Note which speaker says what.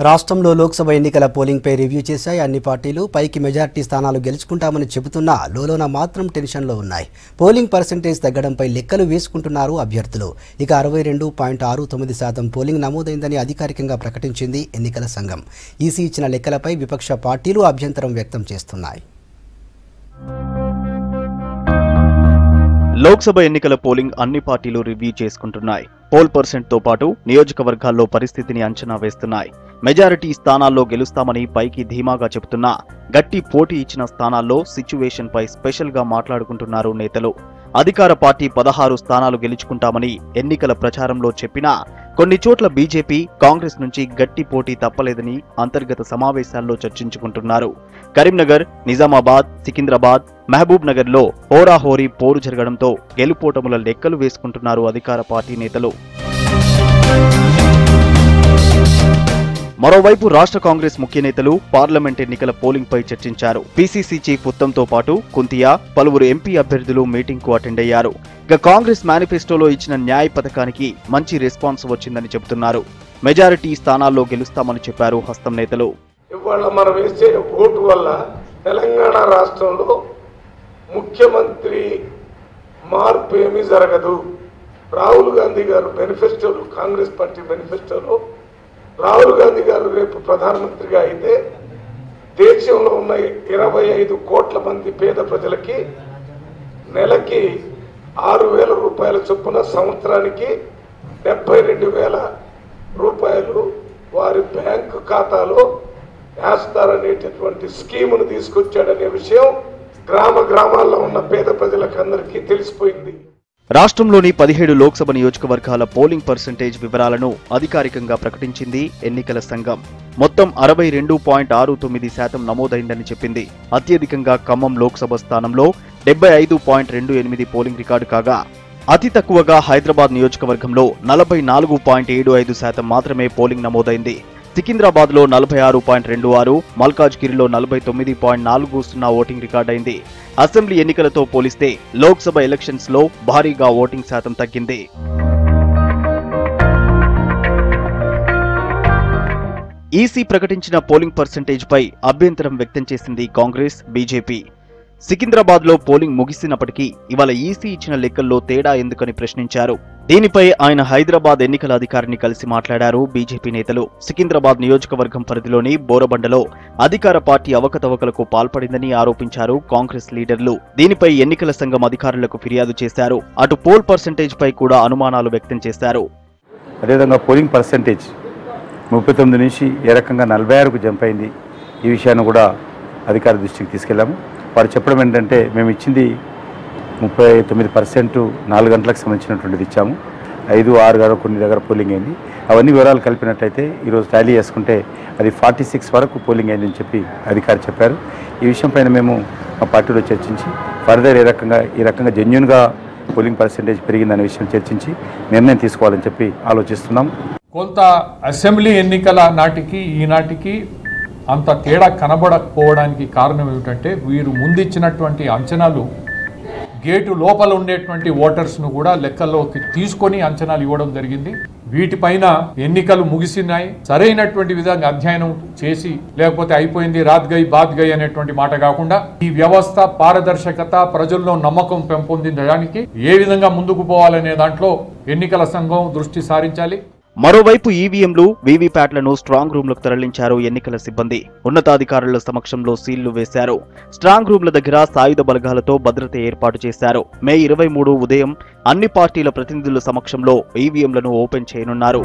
Speaker 1: రాష్ట్రంలో లోక్సభ ఎన్నికల పోలింగ్పై రివ్యూ చేశాయి అన్ని పార్టీలు. పైకి మెజార్టీ స్థానాలు గెలుచుకుంటామని చెబుతున్నా లోలోన మాత్రం టెన్షన్లో ఉన్నాయి. పోలింగ్ పర్సెంటేజ్ తగ్గడంపై లెక్కలు వేసుకుంటున్నారు అభ్యర్థులు. ఇక 62.69% పోలింగ్ నమోదైందని అధికారికంగా ప్రకటించింది ఎన్నికల సంఘం. ఈసీ ఇచ్చిన లెక్కలపై విపక్ష పార్టీలు అభ్యంతరం వ్యక్తం చేస్తున్నాయి.
Speaker 2: లోక్సభ ఎన్నికల పోలింగ్ అన్ని పార్టీలు రివ్యూ చేసుకుంటున్నాయి. పోల్ పర్సెంట్ తో పాటు నియోజకవర్గాల్లో పరిస్థితిని అంచనా వేస్తున్నాయి. మెజారిటీ స్థానాల్లో గెలుస్తామని పైకి ధీమాగా చెబుతున్నా గట్టి పోటీ ఇచ్చిన స్థానాల్లో సిచ్యువేషన్ పై స్పెషల్ గా మాట్లాడుకుంటున్నారు నేతలు. అధికార పార్టీ 16 స్థానాలు గెలుచుకుంటామని ఎన్నికల ప్రచారంలో చెప్పినా కొన్ని చోట్ల బీజేపీ, కాంగ్రెస్ నుంచి గట్టి పోటీ తప్పలేదని అంతర్గత సమావేశాల్లో చర్చించుకుంటున్నారు. కరీంనగర్, నిజామాబాద్, సికింద్రాబాద్, మహబూబ్ నగర్ లో హోరాహోరీ పోరు జరగడంతో గెలుపోటముల లెక్కలు వేసుకుంటున్నారు అధికార పార్టీ నేతలు. మరోవైపు రాష్ట్ర కాంగ్రెస్ ముఖ్య నేతలు పార్లమెంట్ ఎన్నికల పోలింగ్ పై చర్చించారు. పీసీసీ చీఫ్ ఉత్తమ్తో పాటు కుంతియా, పలువురు ఎంపీ అభ్యర్థులు మీటింగ్ కు అటెండ్ అయ్యారు. ఇక కాంగ్రెస్ మేనిఫెస్టోలో ఇచ్చిన న్యాయ పథకానికి మంచి రెస్పాన్స్ వచ్చిందని చెబుతున్నారు. మెజారిటీ స్థానాల్లో గెలుస్తామని చెప్పారు హస్తం నేతలు.
Speaker 3: ఇవాళ మనం వేసే ఓటు వల్ల తెలంగాణ రాష్ట్రంలో ముఖ్యమంత్రి మార్పు ఏమీ జరగదు. రాహుల్ గాంధీ గారు మేనిఫెస్టోలో, కాంగ్రెస్ పార్టీ మేనిఫెస్టోలో రాహుల్ గాంధీ గారు రేపు ప్రధానమంత్రిగా అయితే దేశంలో ఉన్న 25 కోట్ల మంది పేద ప్రజలకి నెలకి 6,000 రూపాయల చొప్పున సంవత్సరానికి 72,000 రూపాయలు వారి బ్యాంకు ఖాతాలో వేస్తారనేటటువంటి స్కీమును తీసుకొచ్చాడనే విషయం గ్రామాల్లో ఉన్న పేద ప్రజలకు అందరికీ తెలిసిపోయింది.
Speaker 2: రాష్ట్రంలోని 17 లోక్సభ నియోజకవర్గాల పోలింగ్ పర్సెంటేజ్ వివరాలను అధికారికంగా ప్రకటించింది ఎన్నికల సంఘం. మొత్తం 62.69% నమోదైందని చెప్పింది. అత్యధికంగా ఖమ్మం లోక్సభ స్థానంలో 75.28 పోలింగ్ రికార్డు కాగా అతి తక్కువగా హైదరాబాద్ నియోజకవర్గంలో 44.75% మాత్రమే పోలింగ్ నమోదైంది. సికింద్రాబాద్ లో 46.26, మల్కాజ్గిరిలో 49.40 ఓటింగ్ రికార్డైంది. అసెంబ్లీ ఎన్నికలతో పోలిస్తే లోక్సభ ఎలక్షన్స్ లో భారీగా ఓటింగ్ శాతం తగ్గింది. ఈసీ ప్రకటించిన పోలింగ్ పర్సెంటేజ్ పై అభ్యంతరం వ్యక్తం చేసింది కాంగ్రెస్, బీజేపీ. సికింద్రాబాద్ లో పోలింగ్ ముగిసినప్పటికీ ఇవాళ ఈసీ ఇచ్చిన లెక్కల్లో తేడా ఎందుకని ప్రశ్నించారు. దీనిపై ఆయన హైదరాబాద్ ఎన్నికల అధికారిని కలిసి మాట్లాడారు బీజేపీ నేతలు. సికింద్రాబాద్ నియోజకవర్గం పరిధిలోని బోరబండలో అధికార పార్టీ అవకతవకలకు పాల్పడిందని ఆరోపించారు కాంగ్రెస్ లీడర్లు. దీనిపై ఎన్నికల సంఘం అధికారులకు ఫిర్యాదు చేశారు. అటు పోల్ పర్సెంటేజ్ పై కూడా అనుమానాలు వ్యక్తం చేశారు.
Speaker 4: అదేవిధంగా పోలింగ్ పర్సెంటేజ్ 39 నుంచి ఏ రకంగా 46కు జంప్ అయింది. ఈ విషయాన్ని కూడా అధికార దృష్టికి తీసుకెళ్లాము. వారు చెప్పడం ఏంటంటే మేము ఇచ్చింది 39% 4 గంటలకు సంబంధించినటువంటిది ఇచ్చాము. 5, 6 కొన్ని దగ్గర పోలింగ్ అయింది. అవన్నీ వివరాలు కలిపినట్టయితే ఈరోజు టాలీ చేసుకుంటే అది 46 వరకు పోలింగ్ అయిందని చెప్పి అధికారి చెప్పారు. ఈ విషయం పైన మేము మా పార్టీలో చర్చించి ఫర్దర్ ఈ రకంగా జెన్యూన్గా పోలింగ్ పర్సెంటేజ్ పెరిగిందనే విషయం చర్చించి నిర్ణయం తీసుకోవాలని చెప్పి ఆలోచిస్తున్నాం.
Speaker 5: కొంత అసెంబ్లీ ఎన్నికల నాటికి ఈనాటికి అంత తేడా కనబడకపోవడానికి కారణం ఏమిటంటే వీరు ముందిచ్చినటువంటి అంచనాలు గేటు లోపల ఉండేటువంటి ఓటర్స్ను కూడా లెక్కల్లోకి తీసుకొని అంచనాలు ఇవ్వడం జరిగింది. వీటిపైన ఎన్నికలు ముగిసినాయి. సరైనటువంటి విధంగా అధ్యయనం చేసి లేకపోతే అయిపోయింది రాత్ గై బాత్ గై అనేటువంటి మాట కాకుండా ఈ వ్యవస్థ పారదర్శకత, ప్రజల్లో నమ్మకం పెంపొందించడానికి ఏ విధంగా ముందుకు పోవాలనే దాంట్లో ఎన్నికల సంఘం దృష్టి సారించాలి.
Speaker 2: మరోవైపు ఈవీఎంలు, వీవీప్యాట్లను స్ట్రాంగ్ రూమ్లకు తరలించారు ఎన్నికల సిబ్బంది. ఉన్నతాధికారుల సమక్షంలో సీళ్లు వేశారు. స్ట్రాంగ్ రూమ్ల దగ్గర సాయుధ బలగాలతో భద్రత ఏర్పాటు చేశారు. మే 23 ఉదయం అన్ని పార్టీల ప్రతినిధుల సమక్షంలో ఈవీఎంలను ఓపెన్ చేయనున్నారు.